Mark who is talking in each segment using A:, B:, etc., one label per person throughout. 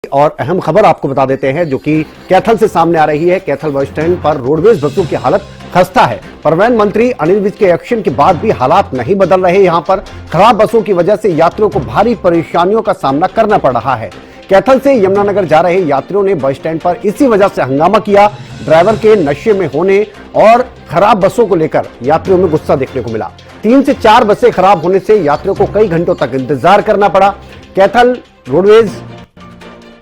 A: और अहम खबर आपको बता देते हैं जो कि कैथल से सामने आ रही है। कैथल बस स्टैंड पर रोडवेज बसों की हालत खस्ता है। परिवहन मंत्री अनिल विज के एक्शन के बाद भी हालात नहीं बदल रहे। यहां पर खराब बसों की वजह से यात्रियों को भारी परेशानियों का सामना करना पड़ रहा है। कैथल से यमुनानगर जा रहे यात्रियों ने बस स्टैंड पर इसी वजह से हंगामा किया। ड्राइवर के नशे में होने और खराब बसों को लेकर यात्रियों में गुस्सा देखने को मिला। 3 से 4 बसें खराब होने से यात्रियों को कई घंटों तक इंतजार करना पड़ा। कैथल रोडवेज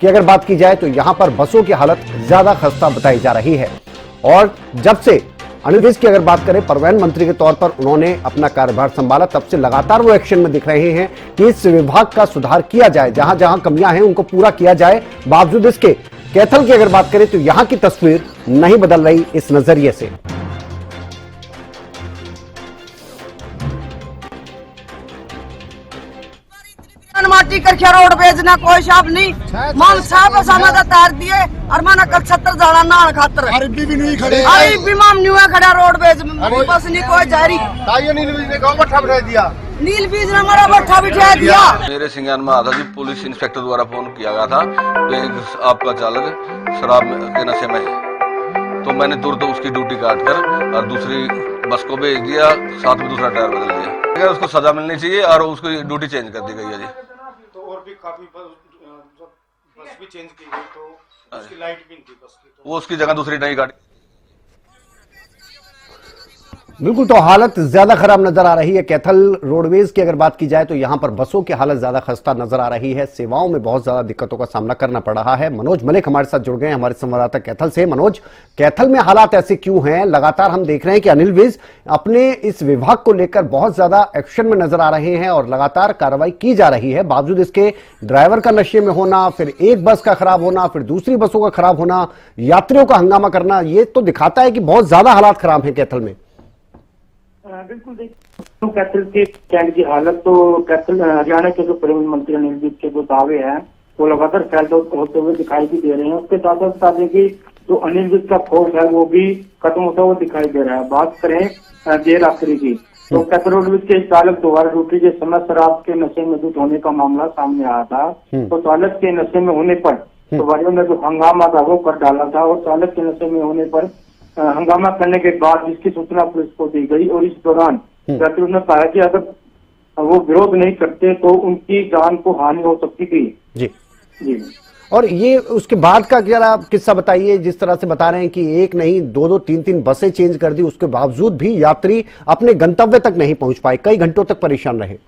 A: की अगर बात की जाए तो यहां पर बसों की हालत ज्यादा खस्ता बताई जा रही है। और जब से अनिल विज की अगर बात करें परिवहन मंत्री के तौर पर उन्होंने अपना कार्यभार संभाला, तब से लगातार वो एक्शन में दिख रहे हैं कि इस विभाग का सुधार किया जाए, जहां जहां कमियां हैं उनको पूरा किया जाए। बावजूद इसके कैथल की अगर बात करें तो यहां की तस्वीर नहीं बदल रही इस नजरिए से।
B: माटी करखिया रोड भेजना कोई शाप नहीं मान साहब सामा का तार दिए और माना कल 70 जाना नान खातर
C: अरबी भी नहीं खड़े
B: अरे भी माम न्यू खड़ा रोड भेज बस नहीं कोई जारी
C: ताइयो नील बीज ने गांव बट्ठा बिठा दिया।
B: नील बीज ने हमारा बट्ठा बिठा दिया।
D: मेरे संज्ञान में आता जी पुलिस इंस्पेक्टर द्वारा फोन किया गया था कि आपका चालक शराब के नशे में है, तो मैंने तुरंत उसकी ड्यूटी काट कर और दूसरी बस को भेज दिया, साथ में दूसरा टायर बदल दिया। उसको सजा मिलनी चाहिए और उसकी ड्यूटी चेंज कर दी गई है जी।
E: तो और भी काफी बस भी चेंज की गई, तो उसकी लाइट भी नहीं थी बस की, तो
D: वो उसकी जगह दूसरी नई गाड़ी।
A: बिल्कुल, तो हालत ज्यादा खराब नजर आ रही है। कैथल रोडवेज की अगर बात की जाए तो यहां पर बसों की हालत ज्यादा खस्ता नजर आ रही है। सेवाओं में बहुत ज्यादा दिक्कतों का सामना करना पड़ रहा है। मनोज मलिक हमारे साथ जुड़ गए हैं, हमारे संवाददाता कैथल से। मनोज, कैथल में हालात ऐसे क्यों हैं? लगातार हम देख रहे हैं कि अनिल विज अपने इस विभाग को लेकर बहुत ज्यादा एक्शन में नजर आ रहे हैं और लगातार कार्रवाई की जा रही है। बावजूद इसके ड्राइवर का नशे में होना, फिर एक बस का खराब होना, फिर दूसरी बसों का खराब होना, यात्रियों का हंगामा करना, ये तो दिखाता है कि बहुत ज्यादा हालात खराब है कैथल में।
F: बिल्कुल देखिए, तो कैथल के स्टैंड की हालत तो कैथल हरियाणा के जो परिवहन मंत्री अनिल विज के जो दावे हैं वो लगातार फैलते होते हुए दिखाई भी दे रहे हैं। उसके साथ साथ बता दें कि जो अनिल विज का खौफ है वो भी खत्म होता हुआ दिखाई दे रहा है। बात करें देर रात्रि की तो कैथल रोडवेज के चालक द्वारा ड्यूटी के समय शराब के नशे में धुत होने का मामला सामने आया था। तो चालक के नशे में होने पर सवारियों ने जो हंगामा था वो कर डाला था और चालक के नशे में होने पर हंगामा करने के बाद इसकी सूचना पुलिस को दी गई और इस दौरान यात्रियों ने कहा कि अगर वो विरोध नहीं करते तो उनकी जान को हानि हो सकती थी।
A: जी
F: जी।
A: और ये उसके बाद का जरा किस्सा बताइए। जिस तरह से बता रहे हैं कि एक नहीं 2-2 3-3 बसें चेंज कर दी, उसके बावजूद भी यात्री अपने गंतव्य तक नहीं पहुंच पाए, कई घंटों तक परेशान रहे।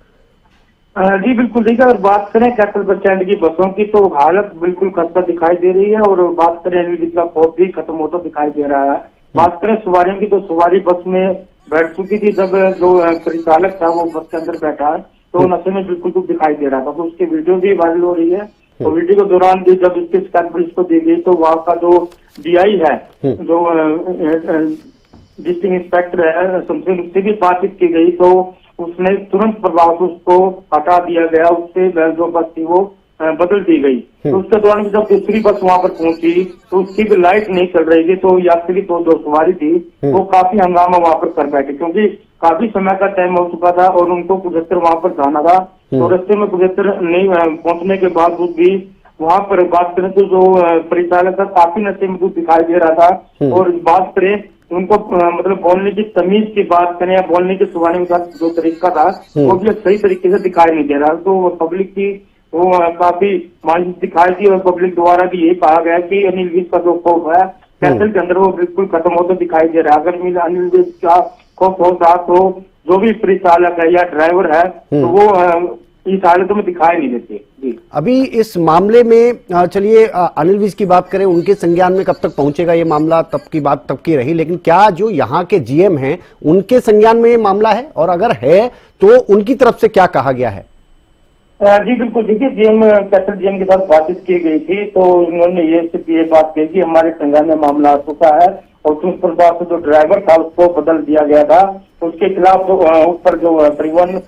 F: जी बिल्कुल ठीक है। अगर बात करें कैथल बस स्टैंड की बसों की तो हालत बिल्कुल खस्ता दिखाई दे रही है और बात करें अनिल विज का खौफ भी खत्म होता दिखाई दे रहा है। बात करें सवारियों की तो सवारी बस में बैठ चुकी थी। जब जो परिचालक था वो बस के अंदर बैठा तो नशे में बिल्कुल कुछ दिखाई दे रहा था, तो उसकी वीडियो भी वायरल हो रही है। तो वीडियो के दौरान भी जब इसकी शिकायत पुलिस को दी गई तो वहाँ का जो डीआई है, जो डिस्ट्रिक्ट इंस्पेक्टर है शमशेर, उससे भी बातचीत की गई तो उसने तुरंत प्रभाव से उसको हटा दिया गया। उससे जो बस थी वो बदल दी गई। तो उसके दौरान जब दूसरी बस वहां पर पहुंची तो उसकी भी लाइट नहीं चल रही थी, तो यात्री तो जो सवारी थी वो काफी हंगामा वहां पर कर बैठे क्योंकि काफी समय का टाइम हो चुका था और उनको कुजस्तर वहां पर जाना था। तो रास्ते में कुजस्तर नहीं पहुंचने के बावजूद भी वहां पर बात करें तो जो परिचालक था काफी नशे में दिखाई दे रहा था। और बात करें उनको मतलब बोलने की तमीज की बात करें या बोलने के सुनाने का जो तरीका था वो भी सही तरीके से दिखाई नहीं दे रहा। तो पब्लिक की वो काफी मायूस दिखाई दी और पब्लिक द्वारा भी ये कहा गया कि अनिल विज का जो खौफ है कैथल के अंदर वो बिल्कुल खत्म होता दिखाई दे रहा है। अगर अनिल विज का खौफ होता तो जो भी परिचालक है या ड्राइवर है तो वो इस हालत में दिखाई नहीं देते। जी
A: अभी इस मामले में चलिए अनिल विज की बात करें, उनके संज्ञान में कब तक पहुंचेगा ये मामला, तब की बात तब की रही, लेकिन क्या जो यहाँ के जीएम हैं उनके संज्ञान में ये मामला है और अगर है तो उनकी तरफ से क्या कहा गया है?
F: जी बिल्कुल देखिए, कैथल जीएम के साथ बातचीत की गई थी तो उन्होंने ये बात कही कि हमारे संज्ञान में मामला आ चुका है और उस प्रकार से जो ड्राइवर था उसको बदल दिया गया था। उसके खिलाफ ऊपर जो परिवहन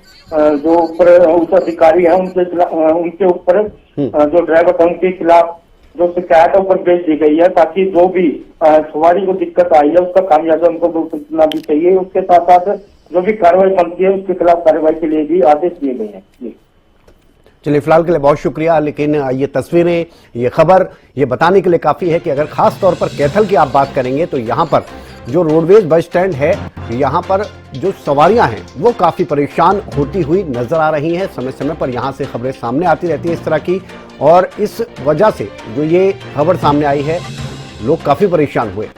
F: जो ऊपर उच्च अधिकारी है उनके ऊपर जो ड्राइवर था उनके खिलाफ जो शिकायत ऊपर भेज दी गई है ताकि जो भी सवारी को दिक्कत आई है उसका खामियाजा उनको भुगतना भी चाहिए। उसके साथ साथ जो भी कार्रवाई बनती है उसके खिलाफ कार्रवाई के लिए भी आदेश दिए गए हैं।
A: चलिए फिलहाल के लिए बहुत शुक्रिया, लेकिन ये तस्वीरें, ये खबर ये बताने के लिए काफी है कि अगर खास तौर पर कैथल की आप बात करेंगे तो यहाँ पर जो रोडवेज बस स्टैंड है, यहाँ पर जो सवारियां हैं वो काफी परेशान होती हुई नजर आ रही हैं। समय समय पर यहाँ से खबरें सामने आती रहती है इस तरह की, और इस वजह से जो ये खबर सामने आई है, लोग काफी परेशान हुए।